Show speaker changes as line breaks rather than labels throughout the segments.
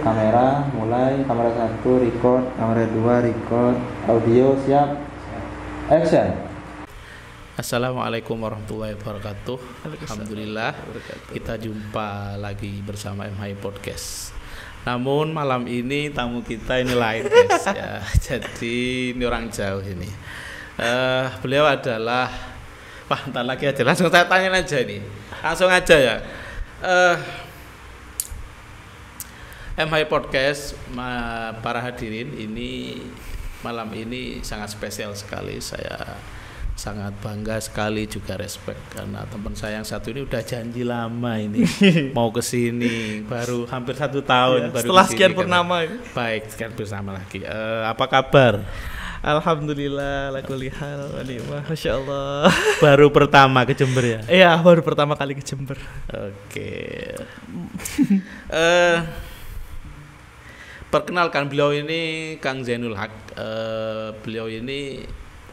kamera, mulai. Kamera 1 record, kamera 2 record, audio siap. Action.
Assalamualaikum warahmatullahi wabarakatuh. Alhamdulillah kita jumpa lagi bersama MHI Podcast. Namun malam ini tamu kita ini lain guys ya. Jadi ini orang jauh ini. Beliau adalah entar lagi aja langsung saya tanya aja ini. Langsung aja ya. MHI Podcast para hadirin, ini malam ini sangat spesial sekali. Saya sangat bangga sekali, juga respect karena teman saya yang satu ini udah janji lama ini mau kesini, baru hampir 1 tahun ya, baru
setelah
kesini,
sekian purnama ini.
Baik, sekian bersama lagi. Apa kabar?
Alhamdulillah, lakulihal, masya Allah.
Baru pertama ke Jember ya?
Iya, baru pertama kali ke Jember.
Oke. Perkenalkan, beliau ini Kang Zainul Haq. Beliau ini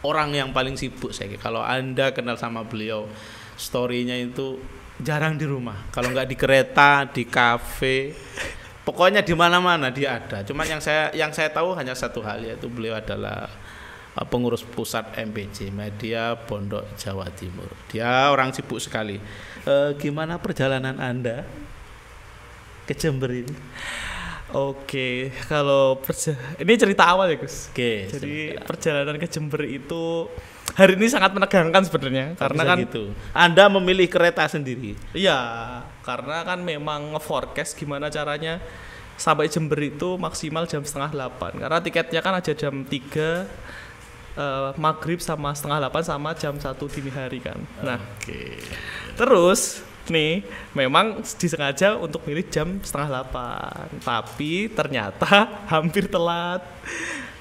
orang yang paling sibuk saya. Kalau Anda kenal sama beliau, story-nya itu jarang di rumah. Kalau nggak di kereta, di kafe, pokoknya di mana-mana dia ada. Cuman yang saya tahu hanya satu hal, yaitu beliau adalah pengurus pusat MPJ Media Pondok Jawa Timur. Dia orang sibuk sekali. Gimana perjalanan Anda ke Jember ini?
Oke, kalau ini cerita awal ya Gus.
Oke,
jadi perjalanan ke Jember itu hari ini sangat menegangkan sebenarnya, karena kan
gitu. Anda memilih kereta sendiri.
Iya, karena kan memang nge-forecast gimana caranya sampai Jember itu maksimal jam 7:30. Karena tiketnya kan ada jam 3 maghrib sama 7:30 sama jam 1 dini hari kan. Nah, terus nih memang disengaja untuk milih jam 7:30, tapi ternyata hampir telat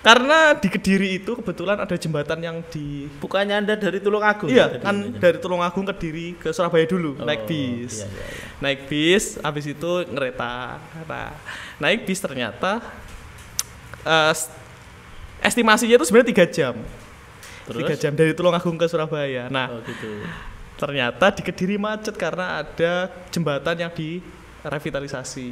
karena di Kediri itu kebetulan ada jembatan yang di.
Bukannya Anda dari Tulungagung?
Iya kan, dari Tulungagung ke Kediri ke Surabaya dulu. Naik bis.
Iya.
Naik bis, habis itu ngereta. Nah, naik bis ternyata estimasinya itu sebenarnya 3 jam. Terus? 3 jam dari Tulungagung ke Surabaya. Nah,
gitu.
Ternyata di Kediri macet karena ada jembatan yang direvitalisasi,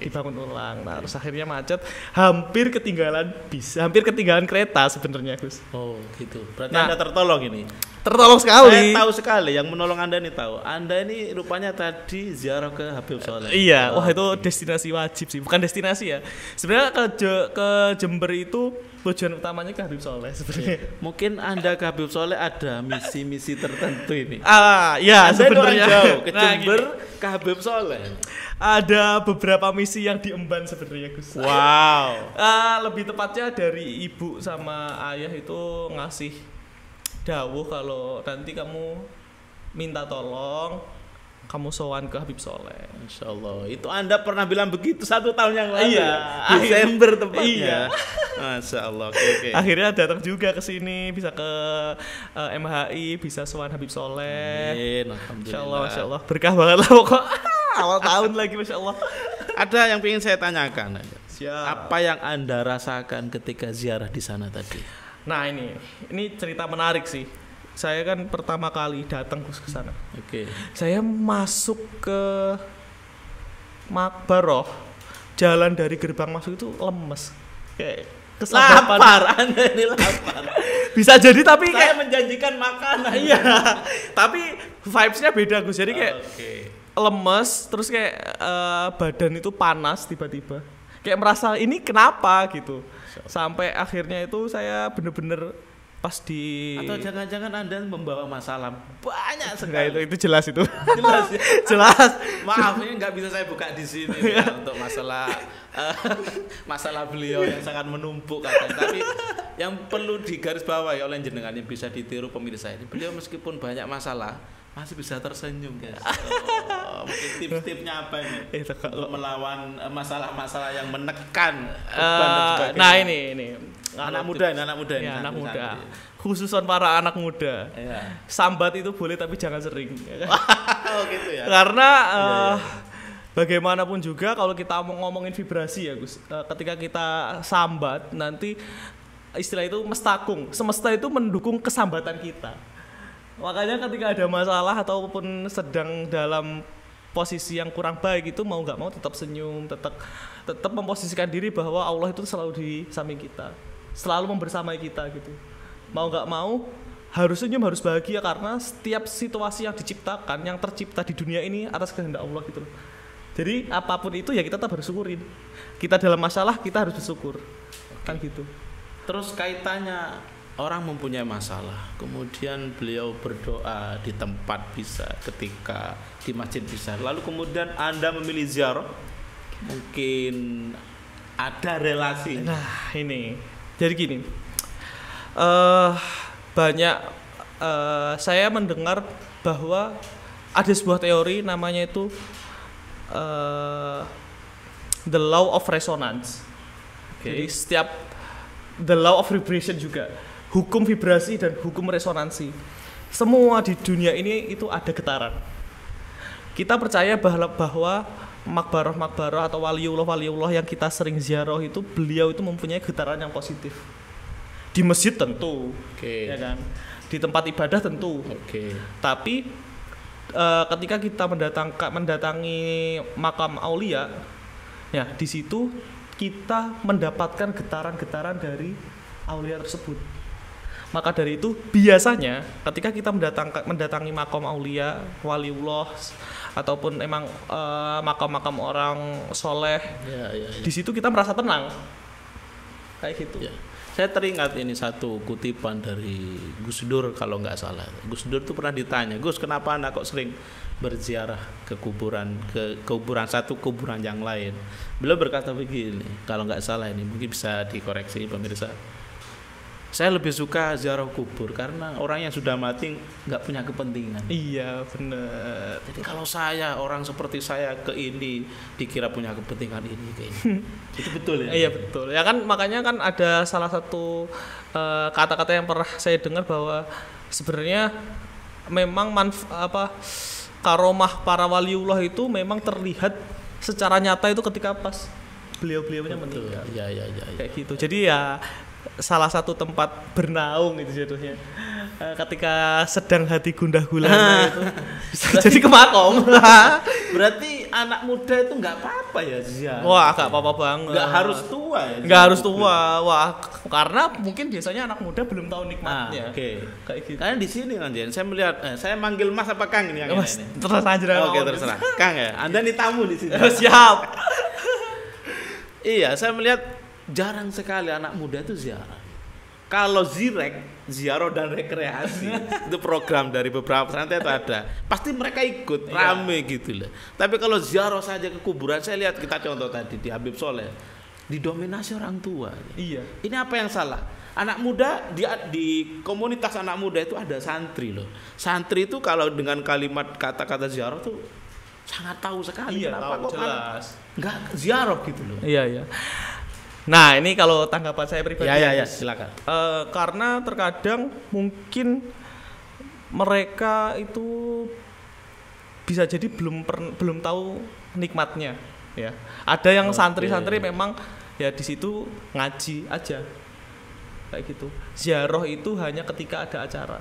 dibangun ulang. Nah, terus akhirnya macet, hampir ketinggalan bis, hampir ketinggalan kereta sebenarnya, Gus.
Oh, gitu. Berarti Anda tertolong ini.
Tertolong sekali.
Saya tahu sekali, yang menolong Anda ini tahu. Anda ini rupanya tadi ziarah ke Habib Soleh.
Iya, wah itu destinasi wajib sih, bukan destinasi ya. Sebenarnya ke Jember itu tujuan utamanya ke Habib Soleh sebenarnya.
Mungkin Anda ke Habib Soleh ada misi-misi tertentu ini.
Ya
Anda
sebenarnya
jauh ke Jember ke Habib Soleh.
Ada beberapa misi yang diemban sebenarnya, Gus.
Wow.
Lebih tepatnya dari ibu sama ayah itu ngasih dawuh kalau nanti kamu minta tolong, kamu sowan ke Habib Soleh.
Insya Allah. Itu Anda pernah bilang begitu 1 tahun yang lalu.
Iya.
Desember tepatnya.
Iya.
Masya Allah. Okay.
Akhirnya datang juga ke sini, bisa ke MHI, bisa sowan Habib Soleh.
Amin. Alhamdulillah.
Masya Allah. Berkah banget lah pokok. Awal tahun lagi, Masya Allah.
Ada yang ingin saya tanyakan.
Siap.
Apa yang Anda rasakan ketika ziarah di sana tadi?
Nah ini cerita menarik sih. Saya kan pertama kali datang ke sana.
Oke.
Saya masuk ke Makbaroh, jalan dari gerbang masuk itu lemes, kayak kesabaran.
Lapar, Anda ini lapar.
Bisa jadi tapi
saya
kayak
menjanjikan makanan.
Iya, tapi vibes-nya beda Gus. Jadi kayak lemes, terus kayak badan itu panas tiba-tiba. Kayak merasa ini kenapa gitu. Sampai akhirnya itu saya bener-bener pas di.
Atau jangan-jangan Anda membawa masalah banyak sekali.
Nah, itu jelas itu.
Jelas ya?
Jelas.
Maaf, ini nggak bisa saya buka di sini ya, untuk masalah beliau yang sangat menumpuk katanya. Tapi yang perlu digarisbawahi oleh jenengan yang bisa ditiru pemirsa ini, beliau meskipun banyak masalah masih bisa tersenyum guys. Mungkin tips-tipsnya apa ini untuk melawan masalah-masalah yang menekan beban dan sebagainya.
Nah ini
anak muda
ya, anak muda, khususan para anak muda.
Ya.
Sambat itu boleh tapi jangan sering.
Oh gitu ya.
Karena bagaimanapun juga kalau kita mau ngomongin vibrasi ya Gus, ketika kita sambat nanti istilah itu mestakung, semesta itu mendukung kesambatan kita. Makanya ketika ada masalah ataupun sedang dalam posisi yang kurang baik itu mau nggak mau tetap senyum, tetap memposisikan diri bahwa Allah itu selalu di samping kita, selalu membersamai kita gitu. Mau nggak mau harus senyum, harus bahagia karena setiap situasi yang diciptakan, yang tercipta di dunia ini atas kehendak Allah gitu loh. Jadi apapun itu ya kita tetap harus syukurin. Kita dalam masalah kita harus bersyukur. Kan gitu.
Terus kaitannya orang mempunyai masalah, kemudian beliau berdoa di tempat bisa, ketika di masjid bisa, lalu kemudian Anda memilih ziarah, mungkin ada relasi.
Nah ini, jadi gini, banyak saya mendengar bahwa ada sebuah teori namanya itu the law of resonance. Jadi setiap the law of vibration juga, hukum vibrasi dan hukum resonansi. Semua di dunia ini itu ada getaran. Kita percaya bahwa makbarah atau waliullah yang kita sering ziarah itu, beliau itu mempunyai getaran yang positif. Di masjid tentu, ya kan. Di tempat ibadah tentu. Tapi ketika kita mendatangi makam aulia, ya di situ kita mendapatkan getaran-getaran dari aulia tersebut. Maka dari itu biasanya ketika kita mendatangi makam aulia, waliullah ataupun emang makam-makam orang soleh, di situ kita merasa tenang, kayak gitu.
Saya teringat ini satu kutipan dari Gus Dur kalau nggak salah. Gus Dur tuh pernah ditanya, Gus kenapa Anda kok sering berziarah ke kuburan satu kuburan yang lain? Beliau berkata begini, kalau nggak salah ini mungkin bisa dikoreksi pemirsa. Saya lebih suka ziarah kubur karena orang yang sudah mati nggak punya kepentingan.
Iya benar.
Jadi kalau saya, orang seperti saya ke ini dikira punya kepentingan ini ke ini. Itu betul ya?
Iya betul. Ya kan makanya kan ada salah satu kata-kata yang pernah saya dengar bahwa sebenarnya memang karomah para waliullah itu memang terlihat secara nyata itu ketika pas beliau-beliaunya meninggal.
Iya.
Kayak gitu. Jadi ya salah satu tempat bernaung itu jatuhnya. Ketika sedang hati gundah gulana itu bisa jadi ke makom.
Berarti anak muda itu nggak apa-apa ya ziarah.
Wah, nggak apa-apa banget.
Nggak harus tua ya.
Nggak harus tua. Wah, karena mungkin biasanya anak muda belum tahu nikmatnya.
Kayak gitu. Karena di sini kan Jen, saya melihat saya manggil Mas apa Kang ini yang
Mas,
ini.
Terserah aja.
Oke, terserah. Kang ya. Anda nih tamu di sini.
Siap.
Iya, saya melihat jarang sekali anak muda itu ziarah. Kalau ziarah dan rekreasi itu program dari beberapa pesantren itu ada, pasti mereka ikut rame gitu loh. Tapi kalau ziarah saja ke kuburan, saya lihat kita contoh tadi di Habib Soleh didominasi orang tua.
Iya.
Ini apa yang salah? Anak muda di komunitas anak muda itu ada santri loh. Santri itu kalau dengan kalimat kata-kata ziarah tuh sangat tahu sekali.
Iya,
kenapa
tahu,
kok
jelas.
Nggak ziarah gitu loh.
Iya. Nah ini kalau tanggapan saya pribadi.
Ya silakan.
Karena terkadang mungkin mereka itu bisa jadi belum tahu nikmatnya. Ya. Ada yang santri-santri memang ya di situ ngaji aja, kayak gitu. Ziarah itu hanya ketika ada acara.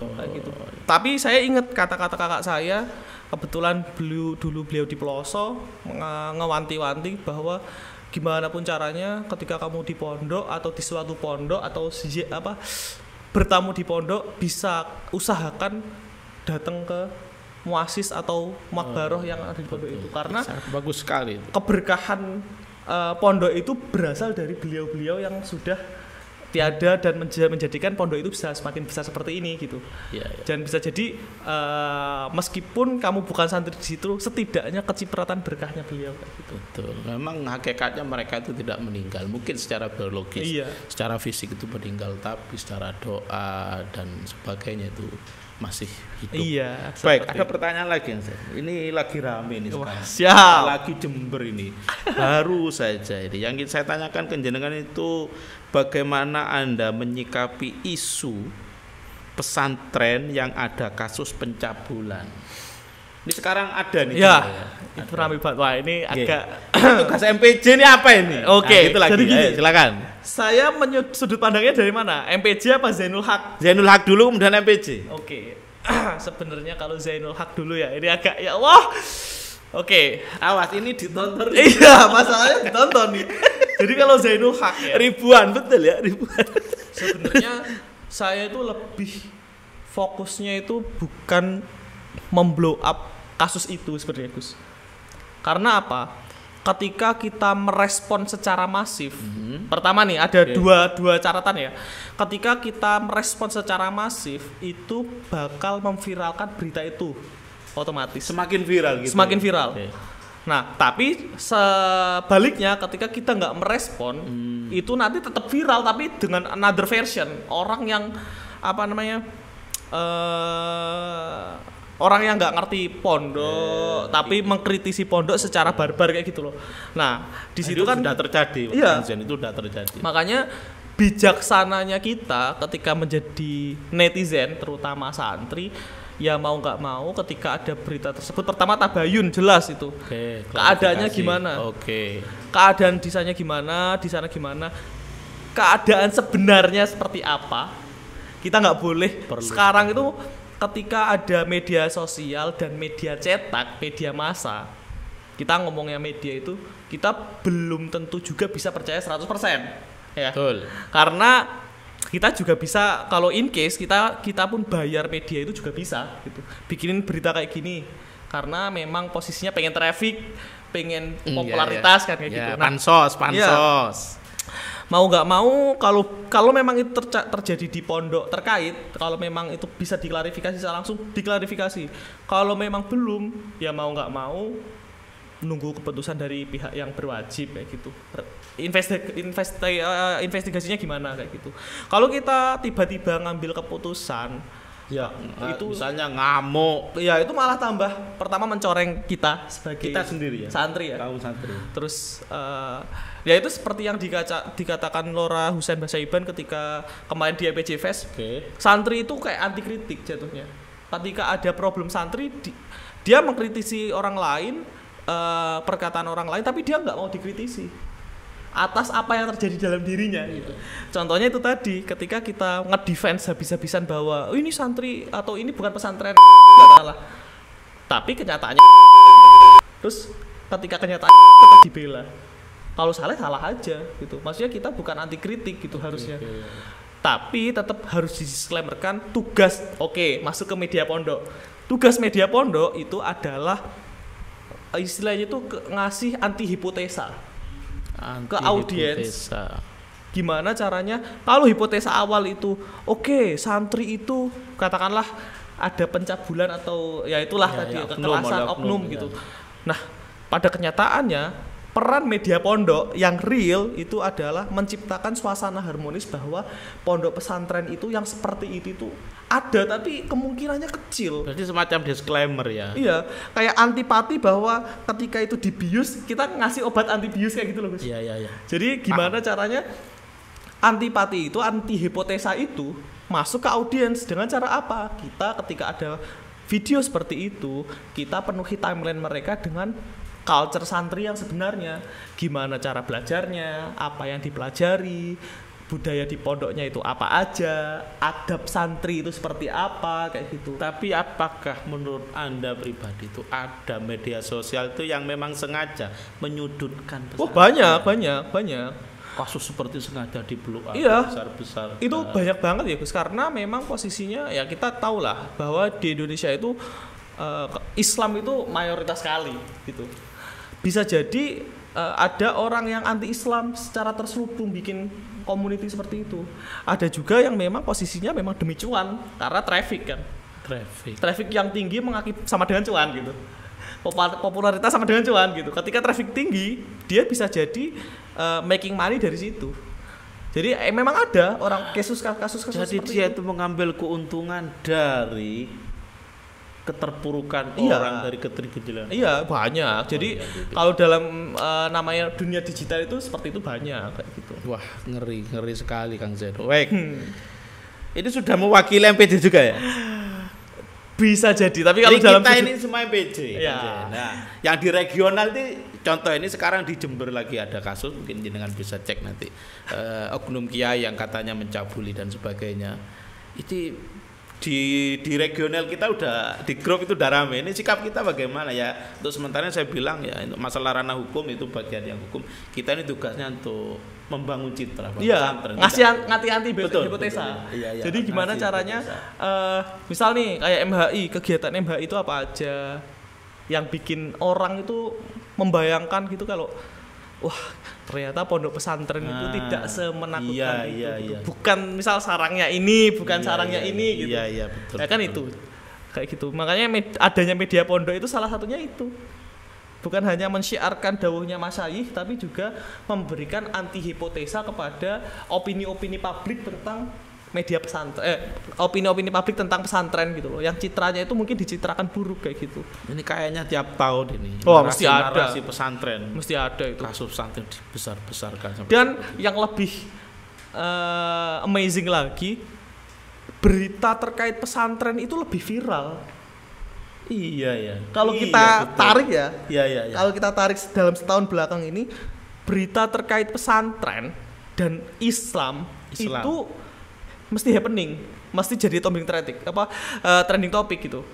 Kayak gitu. Tapi saya ingat kata-kata kakak saya, kebetulan beliau di pelosok ngewanti-wanti bahwa gimana pun caranya ketika kamu di pondok atau di suatu pondok atau bertamu di pondok, bisa usahakan datang ke muasis atau makbaroh yang ada di pondok itu, karena
bagus sekali.
Keberkahan pondok itu berasal dari beliau-beliau yang sudah tiada dan menjadikan pondok itu bisa semakin besar seperti ini gitu. Dan bisa jadi meskipun kamu bukan santri di situ, setidaknya kecipratan berkahnya beliau kayak gitu.
Betul. Memang hakikatnya mereka itu tidak meninggal, mungkin secara biologis, secara fisik itu meninggal, tapi secara doa dan sebagainya itu masih hidup.
Iya.
Baik, ada pertanyaan lagi yang ini lagi rame ini sekarang.
Siap.
Lagi Jember ini. Baru saja ini. Yang ingin saya tanyakan ke jenengan itu, bagaimana Anda menyikapi isu pesantren yang ada kasus pencabulan? Ini sekarang ada nih.
Ya, itu ramai banget. Wah, ini agak
tugas MPJ ini apa ini?
Oke,
gitu lagi.
jadi gini,
silakan.
Saya sudut pandangnya dari mana? MPJ apa Zainul Haq?
Zainul Haq dulu kemudian MPJ.
Oke. sebenarnya kalau Zainul Haq dulu ya, ini agak ya wah. Oke,
Awas ini ditonton
iya masalahnya ditonton nih. Jadi kalau Zainul Haq ya,
ribuan, betul ya, ribuan.
sebenarnya saya itu lebih fokusnya itu bukan memblow up kasus itu sebenarnya Gus. Karena apa? Ketika kita merespon secara masif, pertama nih ada dua catatan ya. Ketika kita merespon secara masif, itu bakal memviralkan berita itu otomatis.
Semakin viral gitu.
Semakin viral.
Oke.
Nah, tapi sebaliknya ketika kita nggak merespon, itu nanti tetap viral tapi dengan another version. Orang yang apa namanya? Orang yang nggak ngerti pondok, tapi mengkritisi pondok secara barbar kayak gitu loh. Nah, di situ kan
sudah terjadi.
Iya.
Itu sudah terjadi.
Makanya bijaksananya kita ketika menjadi netizen, terutama santri, ya mau nggak mau ketika ada berita tersebut, pertama tabayun jelas itu.
Oke,
keadaannya
klarifikasi.
gimana?
Oke.
Keadaan di sana gimana, di sana gimana, keadaan sebenarnya seperti apa. Kita nggak boleh sekarang itu ketika ada media sosial dan media cetak, media massa, kita ngomongnya media itu, kita belum tentu juga bisa percaya 100%. Ya.
Betul.
Karena kita juga bisa, kalau in case kita pun bayar media itu juga bisa gitu. Bikinin berita kayak gini. Karena memang posisinya pengen traffic, pengen popularitas kan kayak gitu. Nah,
Pansos.
mau nggak mau kalau memang itu terjadi di pondok terkait, kalau memang itu bisa diklarifikasi secara langsung, diklarifikasi. Kalau memang belum, ya mau nggak mau nunggu keputusan dari pihak yang berwajib kayak gitu. Investigasinya gimana kayak gitu. Kalau kita tiba-tiba ngambil keputusan, ya itu
misalnya ngamuk,
ya itu malah tambah pertama mencoreng kita sebagai
kita sendiri ya,
santri ya.
Kaum santri.
Terus ya itu seperti yang dikatakan Lora Husain Basaiban ketika kemarin di EPJ Fest. Santri itu kayak anti kritik jatuhnya. Ketika ada problem santri, dia mengkritisi orang lain, perkataan orang lain, tapi dia nggak mau dikritisi atas apa yang terjadi dalam dirinya gitu. Contohnya itu tadi ketika kita ngedefense habis-habisan bahwa ini santri atau ini bukan pesantren, salah. Tapi kenyataannya terus ketika kenyataan tetap dibela. Kalau salah aja gitu. Maksudnya kita bukan anti kritik gitu harusnya. Tapi tetap harus disclaimerkan tugas. Oke, masuk ke media pondok. Tugas media pondok itu adalah istilahnya itu ngasih anti hipotesa ke audiens. Gimana caranya kalau hipotesa awal itu oke, santri itu katakanlah ada pencabulan atau ya itulah tadi kekerasan oknum gitu. Nah, pada kenyataannya peran media pondok yang real itu adalah menciptakan suasana harmonis bahwa pondok pesantren itu yang seperti itu ada tapi kemungkinannya kecil.
Berarti semacam disclaimer ya.
Iya, kayak antipati bahwa ketika itu dibius kita ngasih obat antibius kayak gitu loh Gus.
Iya.
Jadi gimana caranya antipati itu, anti hipotesa itu masuk ke audiens dengan cara apa? Kita ketika ada video seperti itu, kita penuhi timeline mereka dengan culture santri yang sebenarnya, gimana cara belajarnya, apa yang dipelajari, budaya di pondoknya itu apa aja, adab santri itu seperti apa, kayak gitu.
Tapi apakah menurut Anda pribadi itu ada media sosial itu yang memang sengaja menyudutkan pesantren?
Oh banyak.
Kasus seperti sengaja di blow up besar-besar.
Itu banyak banget ya Gus, karena memang posisinya ya kita tahu lah bahwa di Indonesia itu Islam itu mayoritas sekali gitu. Bisa jadi ada orang yang anti-Islam secara terselubung bikin community seperti itu. Ada juga yang memang posisinya memang demi cuan karena traffic kan. Traffic yang tinggi sama dengan cuan gitu. Popularitas sama dengan cuan gitu. Ketika traffic tinggi, dia bisa jadi making money dari situ. Jadi memang ada orang kasus
jadi dia itu mengambil keuntungan dari keterpurukan orang, dari keterkecilan.
Iya, banyak. Jadi kalau dalam namanya dunia digital itu seperti itu banyak kayak gitu.
Wah, ngeri sekali Kang Zeno. Baik. Ini sudah mewakili MPJ juga ya?
Bisa jadi, tapi kalau
jadi
dalam
kita ini semua MPJ.
Ya.
Nah, yang di regional ini contoh ini sekarang di Jember lagi ada kasus, mungkin jenengan bisa cek nanti. Oknum kiai yang katanya mencabuli dan sebagainya. Itu di regional kita udah di grup itu udah rame. Ini sikap kita bagaimana ya? Untuk sementara saya bilang ya untuk masalah ranah hukum itu bagian yang hukum. Kita ini tugasnya untuk membangun citra pesantren.
Ngasih anti
Betul,
hipotesa.
betul, iya,
Jadi gimana caranya? Misal nih kayak MHI, kegiatan MHI itu apa aja yang bikin orang itu membayangkan gitu kalau wah ternyata pondok pesantren itu tidak semenakutkan itu.
Iya.
Bukan misal sarangnya ini, bukan sarangnya ini gitu.
Iya, betul.
Ya kan
betul.
itu. Kayak gitu. Makanya adanya media pondok itu salah satunya itu. Bukan hanya mensyiarkan dawuhnya masyayikh tapi juga memberikan anti hipotesa kepada opini-opini publik tentang media pesantren, opini-opini publik tentang pesantren gitu loh. Yang citranya itu mungkin dicitrakan buruk kayak gitu.
Ini kayaknya tiap tahun ini.
Oh, mesti ada.
Narasi pesantren.
Mesti ada itu.
Kasus pesantren dibesar-besarkan.
Dan yang lebih amazing lagi, berita terkait pesantren itu lebih viral.
Iya.
Kalau kita
betul.
tarik ya.
Iya.
Kalau kita tarik dalam setahun belakang ini, berita terkait pesantren dan Islam. Itu mesti happening, mesti jadi trending topik gitu.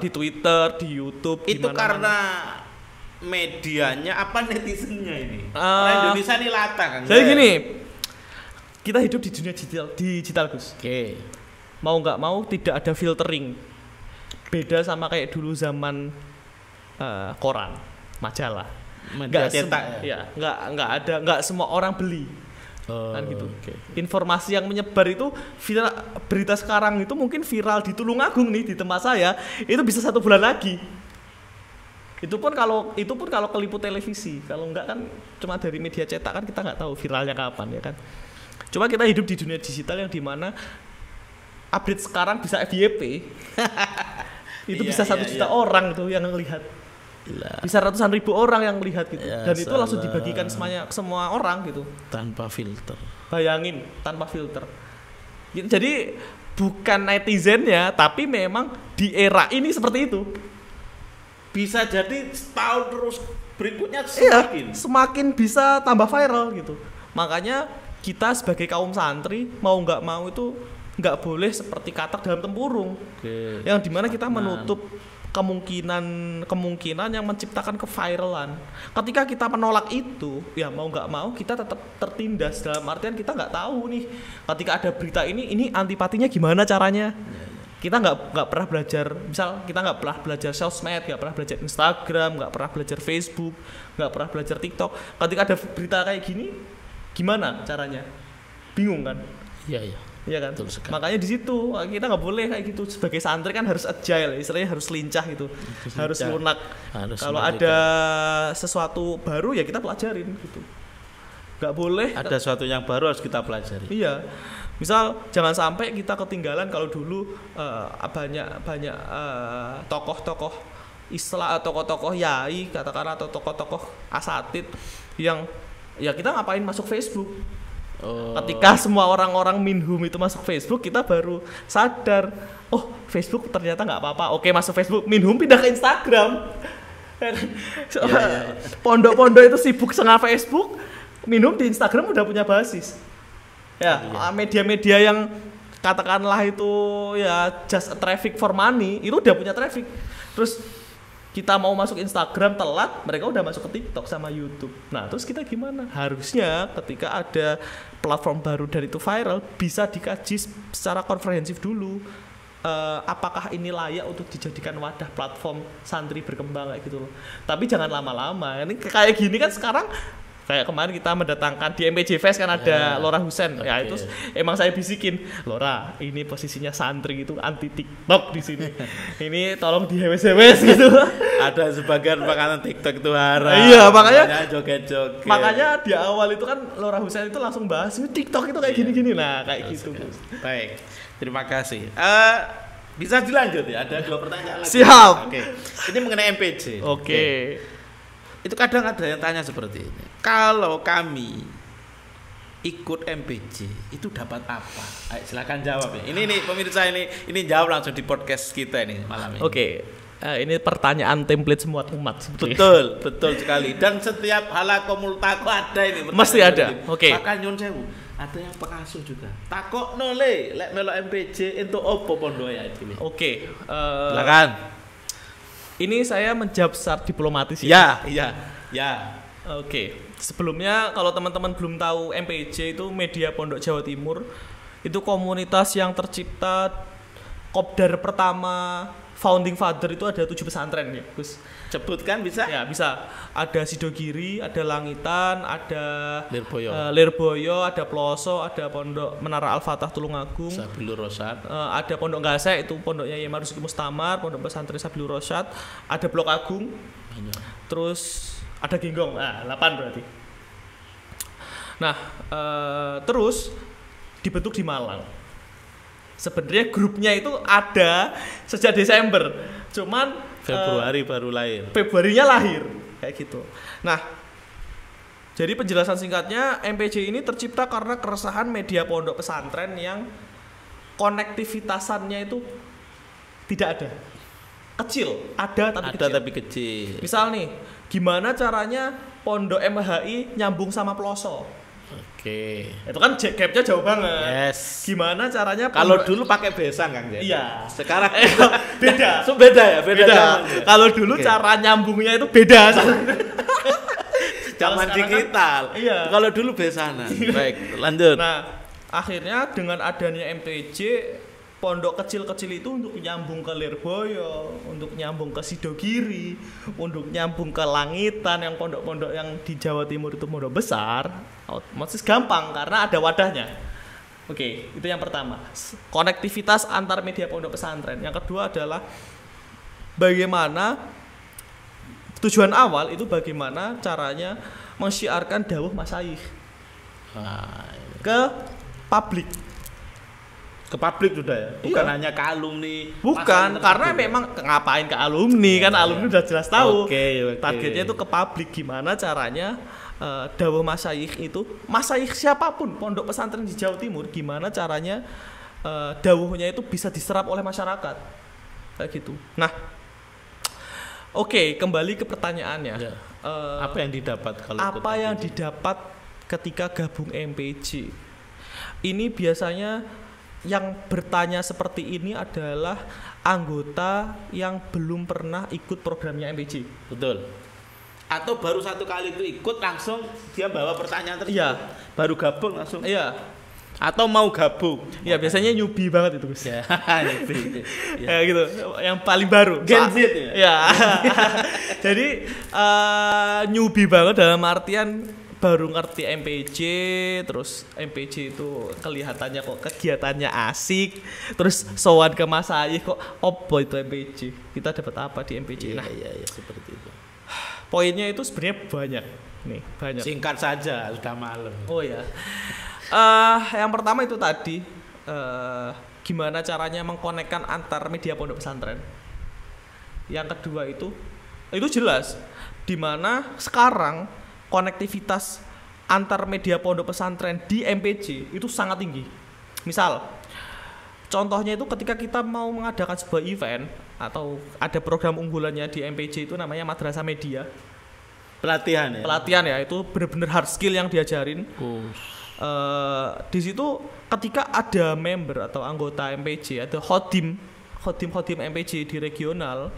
Di Twitter, di YouTube,
itu
dimana-mana.
karena medianya apa netizennya ini? Orang Indonesia ini latah kan.
Jadi gini, kita hidup di dunia digital Gus.
Oke.
Mau nggak mau tidak ada filtering. Beda sama kayak dulu zaman koran, majalah.
Media cetak
nggak semua orang beli. Kan gitu.
Okay.
Informasi yang menyebar itu viral, berita sekarang itu mungkin viral di Tulungagung nih di tempat saya itu bisa 1 bulan lagi. Itu pun kalau keliput televisi, kalau enggak kan cuma dari media cetak kan kita nggak tahu viralnya kapan ya kan. Cuma kita hidup di dunia digital yang dimana update sekarang bisa FYP. Itu bisa 1 juta orang tuh yang lihat. Bisa ratusan ribu orang yang melihat gitu ya, dan itu langsung dibagikan semua orang gitu
tanpa filter.
Bayangin tanpa filter. Jadi bukan netizennya tapi memang di era ini seperti itu.
Bisa jadi setahun terus berikutnya
semakin bisa tambah viral gitu. Makanya kita sebagai kaum santri mau nggak mau itu nggak boleh seperti katak dalam tempurung. Yang dimana kita menutup kemungkinan yang menciptakan keviralan. Ketika kita menolak itu, ya mau nggak mau kita tetap tertindas dalam artian kita nggak tahu nih. Ketika ada berita ini antipatinya gimana caranya? Kita nggak pernah belajar, misal kita nggak pernah belajar sosmed, nggak pernah belajar Instagram, nggak pernah belajar Facebook, nggak pernah belajar TikTok. Ketika ada berita kayak gini, gimana caranya? Bingung kan? Iya kan? Makanya di situ kita nggak boleh kayak gitu. Sebagai santri kan harus agile, istilahnya harus lincah gitu, harus lunak. Kalau ada sesuatu baru ya kita pelajarin gitu. Nggak boleh.
Ada sesuatu yang baru harus kita pelajari.
Iya. Misal jangan sampai kita ketinggalan kalau dulu banyak tokoh-tokoh Islam, tokoh-tokoh yai katakanlah atau tokoh-tokoh asatid yang ya kita ngapain masuk Facebook. Ketika semua orang-orang minhum itu masuk Facebook, kita baru sadar, oh Facebook ternyata nggak apa-apa. Oke, masuk Facebook, minhum pindah ke Instagram. Pondok-pondok itu sibuk setengah Facebook, minhum di Instagram udah punya basis. Media-media yang katakanlah itu ya just a traffic for money, itu udah punya traffic. Terus kita mau masuk Instagram telat, mereka udah masuk ke TikTok sama YouTube. Nah, terus kita gimana? Harusnya ketika ada platform baru dan itu viral, bisa dikaji secara komprehensif dulu. Apakah ini layak untuk dijadikan wadah platform santri berkembang kayak gitu loh. Tapi jangan lama-lama. Ini kayak gini kan sekarang, kayak kemarin kita mendatangkan di MPJ Fest kan ada Lora Husen. Ya itu emang saya bisikin, Lora, ini posisinya santri itu anti TikTok di sini. Ini tolong dihewes-hewes gitu.
Ada sebagian makanan TikTok itu haram.
Iya, makanya
joget-joget.
Makanya di awal itu kan Lora Husen itu langsung bahas TikTok itu kayak gini-gini. Nah, kayak gitu.
Baik. Terima kasih. Bisa dilanjut ya? Ada 2 pertanyaan lagi.
Siap.
Oke. Ini mengenai MPJ.
Oke.
Itu kadang ada yang tanya seperti ini. Kalau kami ikut MPJ itu dapat apa? Ayo, silakan jawab ya. Ini pemirsa ini jawab langsung di podcast kita ini malam ini.
Oke. Ini pertanyaan template semua umat sebetulnya.
Betul sekali. Dan setiap halakomul multaqo ada ini.
Mesti ada. Oke.
Bahkan nyun sewu. ada yang pengasuh juga. Takokno le, lek melo MPJ entuk opo pondoke ya iki.
Oke,
Silakan.
ini saya menjawab secara diplomatis ya.
Ya.
Oke, sebelumnya kalau teman-teman belum tahu MPJ itu Media Pondok Jawa Timur, itu komunitas yang tercipta kopdar pertama, founding father itu ada 7 pesantren ya, Gus.
Sebutkan bisa?
Ya bisa. Ada Sidogiri, ada Langitan, ada
Lirboyo.
Lirboyo, ada Ploso, ada Pondok Menara Al-Fatah Tulungagung.
Sabilur Rosyad.
Ada Pondok Gasek itu pondoknya Yai Marzuki Mustamar, Pondok Pesantren Sabilur Rosyad, ada Blok Agung. Terus ada Genggong. Nah, 8 berarti. Nah, terus dibentuk di Malang. Sebenarnya grupnya itu ada sejak Desember, cuman
Februari baru lahir.
Februarinya lahir kayak gitu. Nah, jadi penjelasan singkatnya MPJ ini tercipta karena keresahan media pondok pesantren yang konektivitasannya itu tidak ada, kecil, ada tapi kecil. Misal nih, gimana caranya pondok MHI nyambung sama Ploso?
Oke.
Itu kan gapnya jauh banget.
Yes.
Gimana caranya?
Kalau dulu pakai besan Kang Jen.
Iya.
Sekarang
beda.
Beda ya, beda.
Kalau dulu cara nyambungnya itu beda.
Zaman digital.
Iya.
Kalau dulu besanan. Baik, lanjut.
Nah, akhirnya dengan adanya MPJ, pondok kecil-kecil itu untuk nyambung ke Lirboyo, untuk nyambung ke Sidogiri, untuk nyambung ke Langitan, yang pondok-pondok yang di Jawa Timur itu pondok besar, otomatis gampang karena ada wadahnya. Oke, itu yang pertama. Konektivitas antar media pondok pesantren. Yang kedua adalah bagaimana tujuan awal itu bagaimana caranya mensyiarkan dawuh masyayikh ke publik.
Ke publik sudah ya, bukan
Iya.
hanya ke alumni.
Bukan, karena memang ngapain ke alumni kan alumni udah jelas tahu.
Oke.
Targetnya itu ke publik, gimana caranya dawuh masyayikh itu, masyayikh siapapun pondok pesantren di Jawa Timur, gimana caranya dawuhnya itu bisa diserap oleh masyarakat. Kayak gitu. Nah, oke, kembali ke pertanyaannya.
Ya. Apa yang didapat kalau
apa
ikut
yang
MPJ?
didapat ketika gabung MPJ? Ini biasanya yang bertanya seperti ini adalah anggota yang belum pernah ikut programnya MPJ.
Betul. Atau baru satu kali itu ikut langsung dia bawa pertanyaan tersebut.
Iya.
Baru gabung langsung.
Iya.
Atau mau gabung.
Ya biasanya newbie banget itu, Gus.
Ya,
Ya gitu. Yang paling baru.
Gen Z ya?
Ya. Jadi newbie banget dalam artian baru ngerti MPJ, terus MPJ itu kelihatannya kok kegiatannya asik, terus sowan ke Mas Ayi kok opo itu MPJ, kita dapat apa di MPJ. Nah,
Iya, seperti itu.
poinnya itu sebenarnya banyak nih, banyak.
Singkat saja, sudah malam.
Oh ya, yang pertama itu tadi gimana caranya mengkonekkan antar media pondok pesantren. Yang kedua itu jelas, dimana sekarang konektivitas antar media pondok pesantren di MPJ itu sangat tinggi. Misal, contohnya itu ketika kita mau mengadakan sebuah event atau ada program unggulannya di MPJ itu namanya Madrasah Media.
Pelatihan ya.
Pelatihan ya, itu benar-benar hard skill yang diajarin. Di situ ketika ada member atau anggota MPJ atau khodim MPJ di regional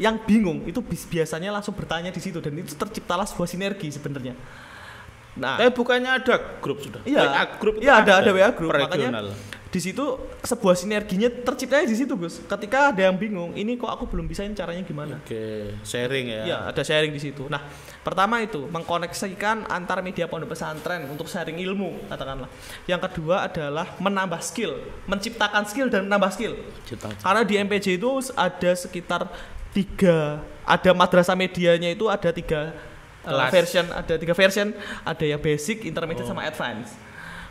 yang bingung itu biasanya langsung bertanya di situ, dan itu terciptalah sebuah sinergi sebenarnya. Nah,
bukannya ada grup sudah?
iya,
WA grup itu
iya ada WA grup,
regional.
makanya di situ sebuah sinerginya terciptanya di situ, Gus. Ketika ada yang bingung, ini kok aku belum bisa, ini caranya gimana?
Oke, sharing ya.
Iya, ada sharing di situ. Nah, pertama itu mengkoneksikan antar media pondok pesantren untuk sharing ilmu, katakanlah. Yang kedua adalah menambah skill, menciptakan skill dan menambah skill. Karena di MPJ itu ada sekitar 3, ada madrasah medianya itu ada 3 version, ada yang basic, intermediate sama advance.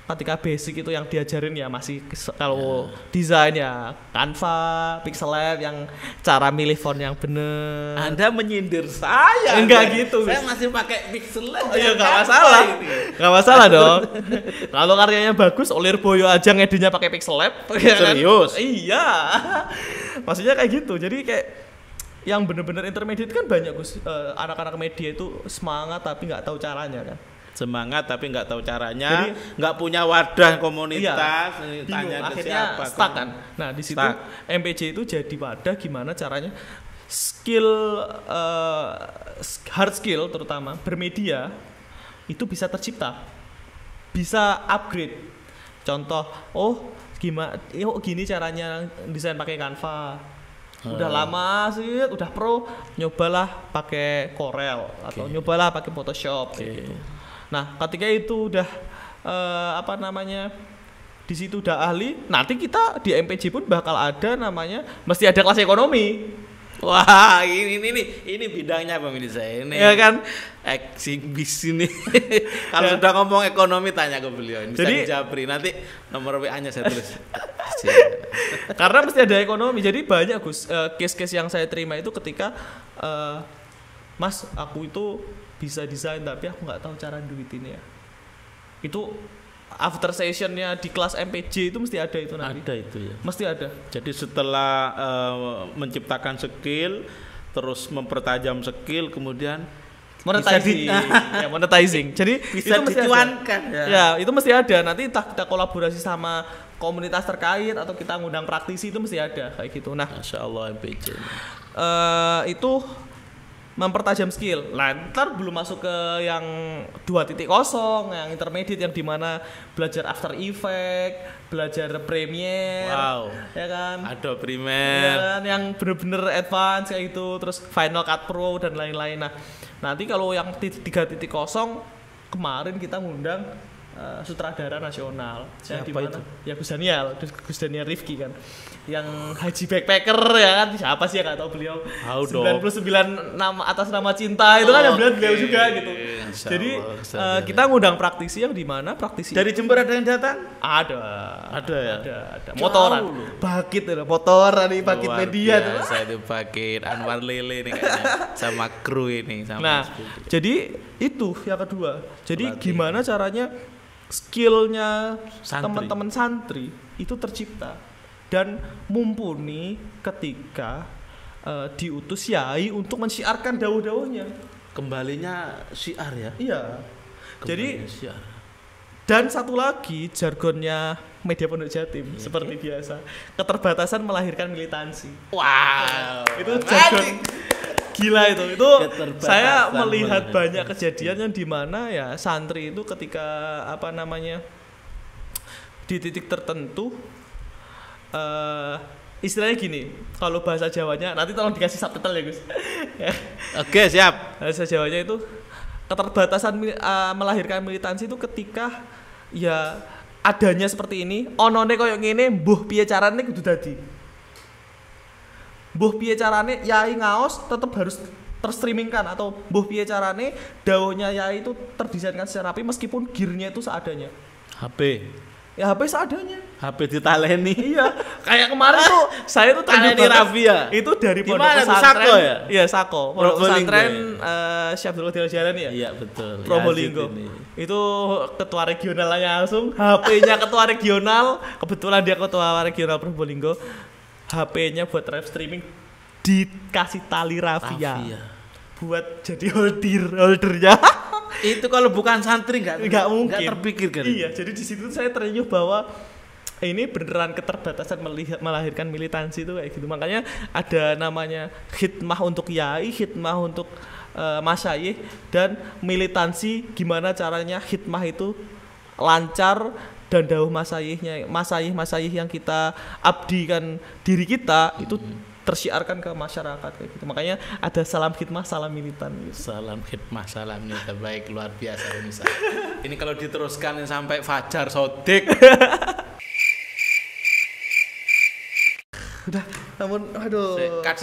Ketika basic itu yang diajarin ya masih kalau desain ya Canva, Pixel Lab yang cara milih font yang bener.
Anda menyindir saya.
Enggak gitu.
Saya masih pakai Pixel Lab.
Iya, enggak masalah. Enggak masalah dong. Kalau karyanya bagus, Lirboyo aja ngedinya pakai Pixel Lab.
Serius?
Iya. Maksudnya kayak gitu. Jadi kayak yang bener-bener intermediate kan banyak, Gus. Anak-anak media itu semangat tapi nggak tahu caranya kan.
semangat tapi nggak tahu caranya, nggak punya wadah komunitas, tanya ke
akhirnya
siapa
stuck kan. Nah di situ MPJ itu jadi wadah gimana caranya hard skill terutama bermedia itu bisa tercipta, bisa upgrade. Contoh, gini caranya desain pakai Canva. Udah lama sih, udah pro, nyobalah pakai Corel atau nyobalah pakai Photoshop gitu. Nah, ketika itu udah di situ udah ahli, nanti kita di MPJ pun bakal ada namanya mesti ada kelas ekonomi.
Wah, ini bidangnya pemirsa ini.
Ya kan?
Eksibis ini. Kalau sudah ngomong ekonomi tanya ke beliau. Bisa dijabri. Nanti nomor WA-nya saya tulis.
Karena mesti ada ekonomi. Jadi banyak Gus case-case yang saya terima itu ketika Mas, aku itu bisa desain tapi aku nggak tahu cara duitinnya. Itu after sessionnya di kelas MPJ itu mesti ada itu nanti.
Ada itu ya.
Mesti ada.
Jadi setelah menciptakan skill, terus mempertajam skill, kemudian
monetizing. Jadi
bisa
itu mesti
dicuankan.
Ya, itu mesti ada. Nanti entah kita kolaborasi sama komunitas terkait atau kita ngundang praktisi itu mesti ada kayak gitu. Nah,
Masya Allah MPJ.
Itu mempertajam skill. Ntar belum masuk ke yang 2.0, yang intermediate yang dimana belajar After Effects, belajar Premiere, ya kan?
Ada Premiere,
ya kan? Yang bener-bener advance kayak gitu, terus Final Cut Pro dan lain-lain. Nah, nanti kalau yang 3.0 kemarin kita ngundang sutradara nasional.
Siapa itu?
Ya Gus Daniel Rifki kan. Yang Haji Backpacker ya kan. Siapa sih yang nggak tahu beliau? 99 nama atas nama cinta itu kan yang beliau juga gitu. Jadi kita ngundang praktisi yang di mana praktisi
dari Jember ada yang datang?
Ada
ya?
Ada. Motoran. Bakit itu motor nih, Bakit Media tuh.
Saya itu Bakit Anwar Lele nih kayaknya sama kru ini sama.
Nah, jadi itu yang kedua. Jadi gimana caranya skillnya teman-teman santri itu tercipta dan mumpuni ketika diutus yai untuk mensyiarkan dawuh-dawuhnya.
Kembalinya syiar ya?
Iya. Jadi
syiar.
Dan satu lagi jargonnya media Pondok Jatim seperti biasa, keterbatasan melahirkan militansi.
Wow.
Itu jargon gila itu saya melihat banyak kejadian yang dimana ya santri itu ketika di titik tertentu istilahnya gini, kalau bahasa Jawanya nanti tolong dikasih subtitle ya Gus.
Oke, siap.
Bahasa Jawanya itu keterbatasan melahirkan militansi itu ketika ya adanya seperti ini, onone koyo ngene, mbuh piye carane kudu dadi. Mbuh piye carane yai ngaos tetap harus terstreamingkan atau mbuh piye carane dawuhnya yai itu terdesainkan secara rapi meskipun gearnya itu seadanya.
HP.
Ya HP seadanya.
HP ditaleni.
Iya, kayak kemarin tuh saya tuh
taleni Rafia.
Itu dari pondok pesantren. Sako ya? Iya, Sako. Pondok pesantren Syabdul Qadir Jalan ya?
Iya, betul.
Probolinggo. Itu ketua regionalnya langsung, HP-nya ketua regional, kebetulan dia ketua regional Probolinggo. HP-nya buat live streaming dikasih tali Rafia. Buat jadi holdernya.
Itu kalau bukan santri nggak mungkin. Nggak terpikirkan.
Iya, jadi di situ saya terenyuh bahwa ini beneran keterbatasan melahirkan militansi itu kayak gitu. Makanya ada namanya khidmah untuk yai, khidmah untuk masyayikh, dan militansi gimana caranya khidmah itu lancar dan dawuh masyayikh yang kita abdikan diri kita itu tersyiarkan ke masyarakat kayak gitu. Makanya ada salam khidmah, salam militan gitu.
Salam khidmah, salam militan. Baik, luar biasa Unisa. Ini kalau diteruskan sampai Fajar Sodik.
Udah, namun aduh.
Cut.